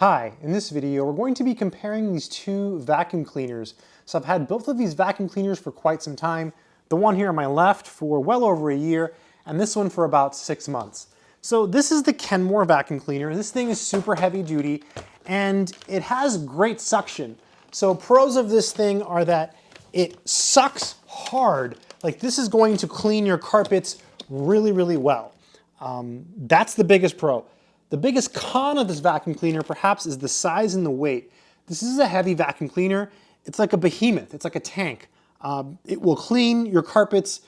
Hi, in this video we're going to be comparing these two vacuum cleaners. So I've had both of these vacuum cleaners for quite some time. The one here on my left for well over a year, and this one for about 6 months. So this is the Kenmore vacuum cleaner. This thing is super heavy duty and it has great suction. So pros of this thing are that it sucks hard. Like this is going to clean your carpets really well. That's the biggest pro. The biggest con of this vacuum cleaner perhaps is the size and the weight. This is a heavy vacuum cleaner. It's like a behemoth, it's like a tank. It will clean your carpets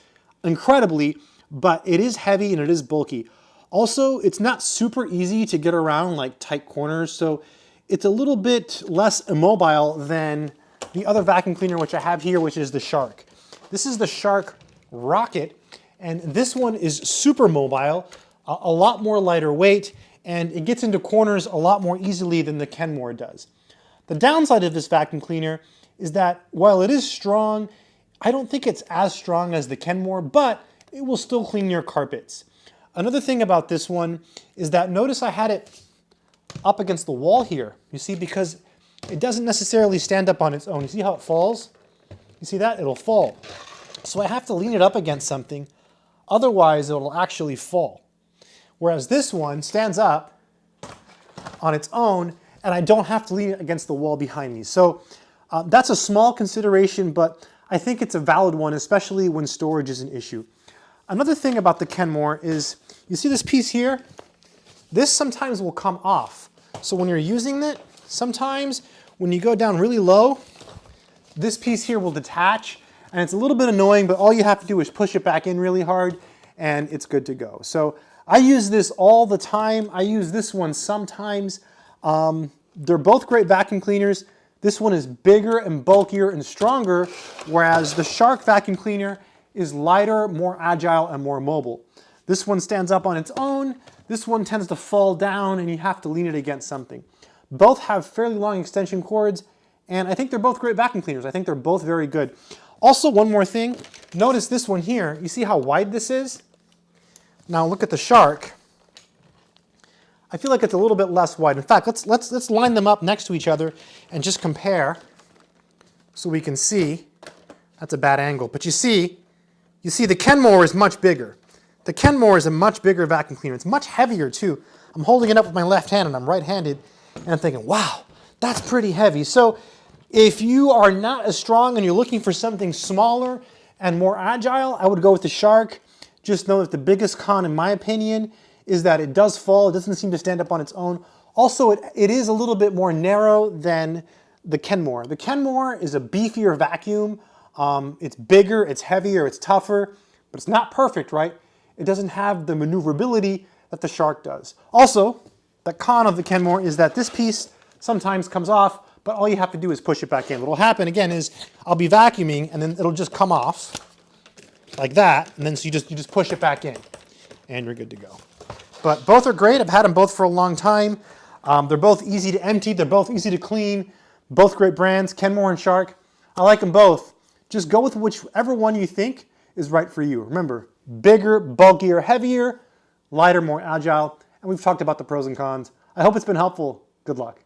incredibly, but it is heavy and it is bulky. Also, it's not super easy to get around like tight corners, so it's a little bit less immobile than the other vacuum cleaner which I have here, which is the Shark. This is the Shark Rocket, and this one is super mobile, a lot more lighter weight, and it gets into corners a lot more easily than the Kenmore does. The downside of this vacuum cleaner is that while it is strong, I don't think it's as strong as the Kenmore, but it will still clean your carpets. Another thing about this one is that notice I had it up against the wall here. You see, because it doesn't necessarily stand up on its own. You see how it falls? You see that? It'll fall. So I have to lean it up against something, otherwise it'll actually fall. Whereas this one stands up on its own and I don't have to lean it against the wall behind me. So that's a small consideration, but I think it's a valid one, especially when storage is an issue. Another thing about the Kenmore is, you see this piece here? This sometimes will come off. So when you're using it, sometimes when you go down really low, this piece here will detach, and it's a little bit annoying, but all you have to do is push it back in really hard and it's good to go. So I use this all the time. I use this one sometimes. They're both great vacuum cleaners. This one is bigger and bulkier and stronger, whereas the Shark vacuum cleaner is lighter, more agile, and more mobile. This one stands up on its own. This one tends to fall down and you have to lean it against something. Both have fairly long extension cords, and I think they're both great vacuum cleaners. I think they're both very good. Also, one more thing, notice this one here. You see how wide this is? Now look at the Shark. I feel like it's a little bit less wide. In fact, let's line them up next to each other and just compare so we can see. That's a bad angle, but you see the Kenmore is much bigger. The Kenmore is a much bigger vacuum cleaner. It's much heavier too. I'm holding it up with my left hand and I'm right-handed and I'm thinking, wow, that's pretty heavy. So if you are not as strong and you're looking for something smaller and more agile, I would go with the Shark. Just know that the biggest con, in my opinion, is that it does fall. It doesn't seem to stand up on its own. Also, it is a little bit more narrow than the Kenmore. The Kenmore is a beefier vacuum. It's bigger, it's heavier, it's tougher, but it's not perfect, right? It doesn't have the maneuverability that the Shark does. Also, the con of the Kenmore is that this piece sometimes comes off, but all you have to do is push it back in. What will happen, again, is I'll be vacuuming and then it'll just come off like that, and then so you just push it back in and you're good to go. But both are great. I've had them both for a long time. They're both easy to empty. They're both easy to clean. Both great brands, Kenmore and Shark. I like them both. Just go with whichever one you think is right for you. Remember, bigger, bulkier, heavier, lighter, more agile. And we've talked about the pros and cons. I hope it's been helpful. Good luck.